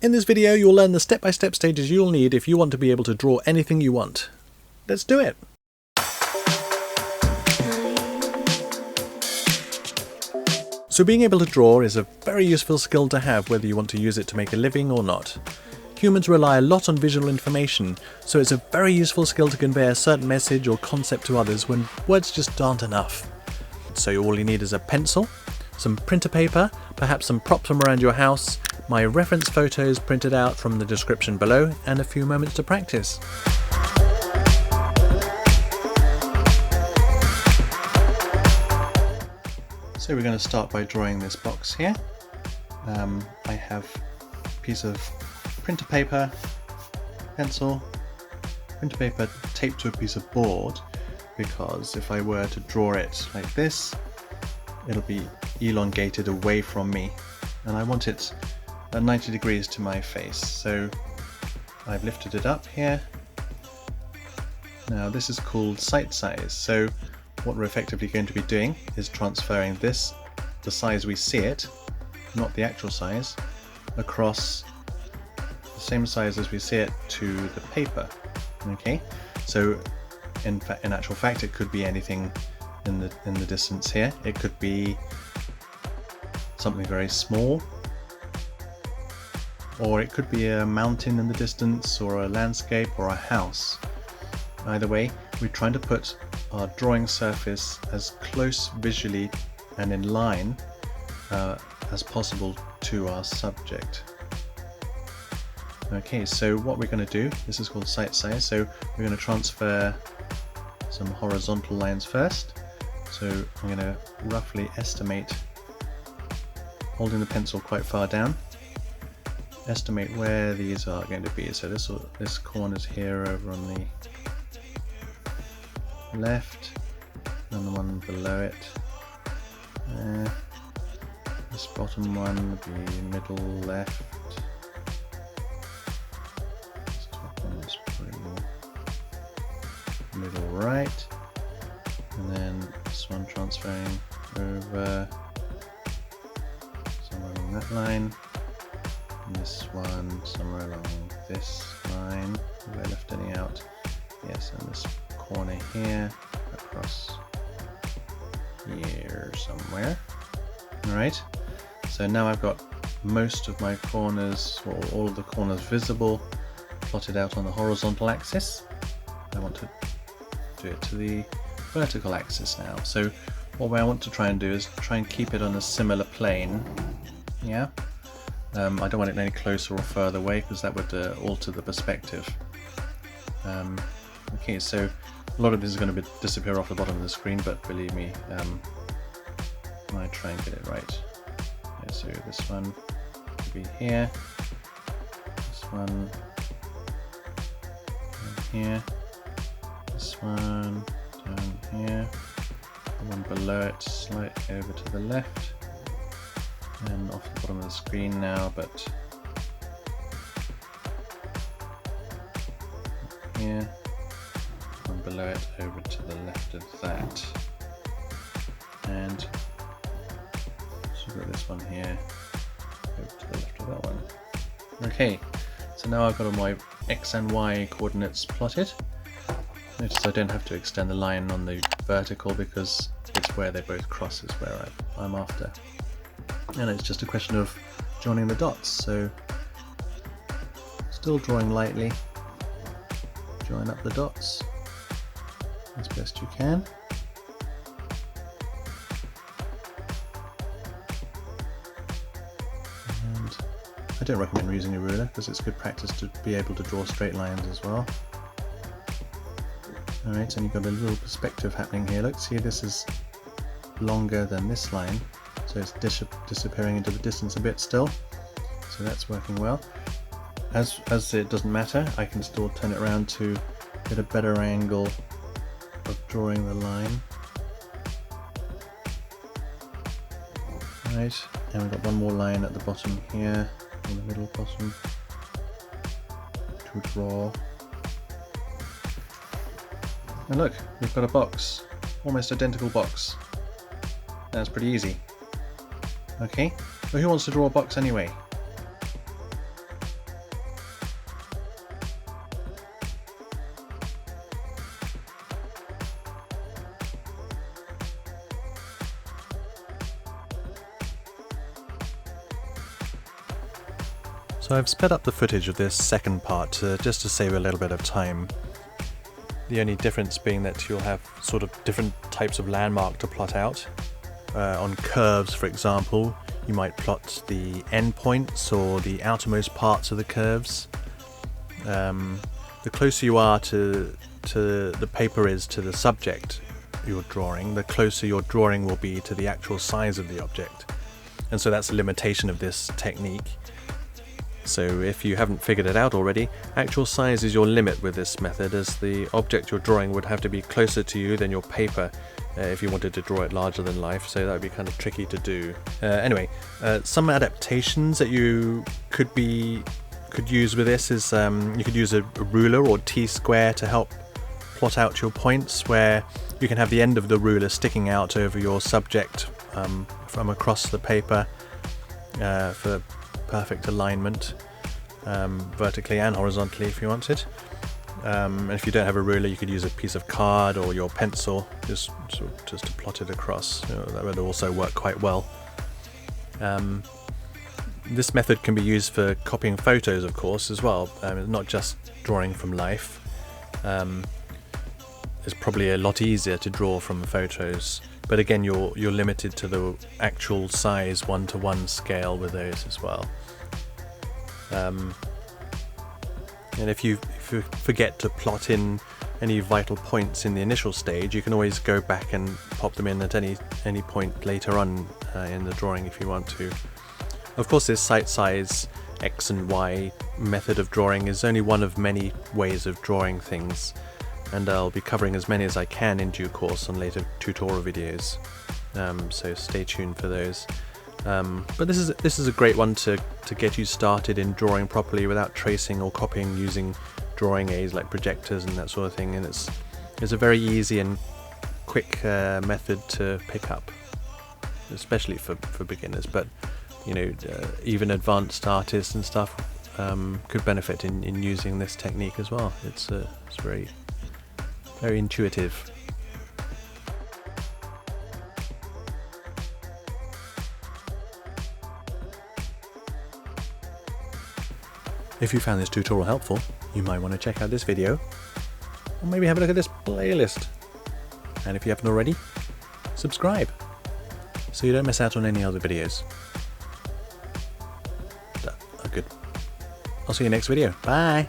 In this video, you'll learn the step-by-step stages you'll need if you want to be able to draw anything you want. Let's do it! So being able to draw is a very useful skill to have whether you want to use it to make a living or not. Humans rely a lot on visual information, so it's a very useful skill to convey a certain message or concept to others when words just aren't enough. So all you need is a pencil, some printer paper, perhaps some props from around your house, my reference photos printed out from the description below, and a few moments to practice. So we're going to start by drawing this box here. I have a piece of printer paper, pencil, printer paper taped to a piece of board, because if I were to draw it like this, it'll be elongated away from me, and I want it at 90 degrees to my face. So I've lifted it up here. Now this is called sight size. So what we're effectively going to be doing is transferring this, the size we see it, not the actual size, across the same size as we see it to the paper. Okay, so in actual fact it could be anything in the distance here. It could be something very small, or it could be a mountain in the distance, or a landscape, or a house. Either way, we're trying to put our drawing surface as close visually and in line as possible to our subject. Okay, so what we're going to do, this is called sight size, so we're going to transfer some horizontal lines first. So I'm going to roughly estimate, holding the pencil quite far down, estimate where these are going to be. So this corner's here over on the left, and the one below it. This bottom one would be middle left. This top one is probably middle right, and then this one transferring over somewhere along that line, and this one somewhere along this line. Have I left any out? Yes, and this corner here across here somewhere. Alright, so now I've got most of my corners, or all of the corners visible, plotted out on the horizontal axis. I want to do it to the vertical axis now. So what I want to try and do is try and keep it on a similar plane. Yeah, I don't want it any closer or further away, because that would alter the perspective. Okay, so a lot of this is going to disappear off the bottom of the screen, but believe me, I try and get it right. Yeah, so this one will be here, this one down here, this one down here, the one below it slightly over to the left, and off the bottom of the screen now, but here, one below it over to the left of that, and so we've got this one here over to the left of that one. Okay, so now I've got all my X and Y coordinates plotted. Notice I don't have to extend the line on the vertical, because it's where they both cross is where I'm after. And it's just a question of joining the dots, so still drawing lightly, join up the dots as best you can. And I don't recommend using a ruler, because it's good practice to be able to draw straight lines as well. Alright, and you've got a little perspective happening here. Look, see, this is longer than this line, so it's disappearing into the distance a bit still, so that's working well. As it doesn't matter, I can still turn it around to get a better angle of drawing the line. Right, and we've got one more line at the bottom here, in the middle bottom, to draw. And look, we've got a box, almost identical box. That's pretty easy. Okay, but who wants to draw a box anyway? So I've sped up the footage of this second part just to save a little bit of time. The only difference being that you'll have sort of different types of landmark to plot out. On curves, for example, you might plot the endpoints or the outermost parts of the curves. The closer you are to the paper is to the subject you're drawing, the closer your drawing will be to the actual size of the object. And so that's a limitation of this technique. So if you haven't figured it out already, actual size is your limit with this method, as the object you're drawing would have to be closer to you than your paper if you wanted to draw it larger than life, so that would be kind of tricky to do. Anyway, some adaptations that you could use with this is you could use a ruler or T-square to help plot out your points, where you can have the end of the ruler sticking out over your subject from across the paper for perfect alignment, vertically and horizontally if you wanted. And if you don't have a ruler, you could use a piece of card or your pencil just to plot it across. That would also work quite well. This method can be used for copying photos, of course, as well, not just drawing from life. It's probably a lot easier to draw from photos, but again you're limited to the actual size 1:1 scale with those as well. And if you forget to plot in any vital points in the initial stage, you can always go back and pop them in at any point later on in the drawing if you want to. Of course, this sight size X and Y method of drawing is only one of many ways of drawing things, and I'll be covering as many as I can in due course on later tutorial videos, so stay tuned for those. But this is a great one to get you started in drawing properly without tracing or copying using drawing aids like projectors and that sort of thing, and it's a very easy and quick method to pick up, especially for beginners, but even advanced artists and stuff could benefit in using this technique as well. It's very, very intuitive. If you found this tutorial helpful, you might want to check out this video, or maybe have a look at this playlist. And if you haven't already, subscribe, so you don't miss out on any other videos. Good. I'll see you next video. Bye!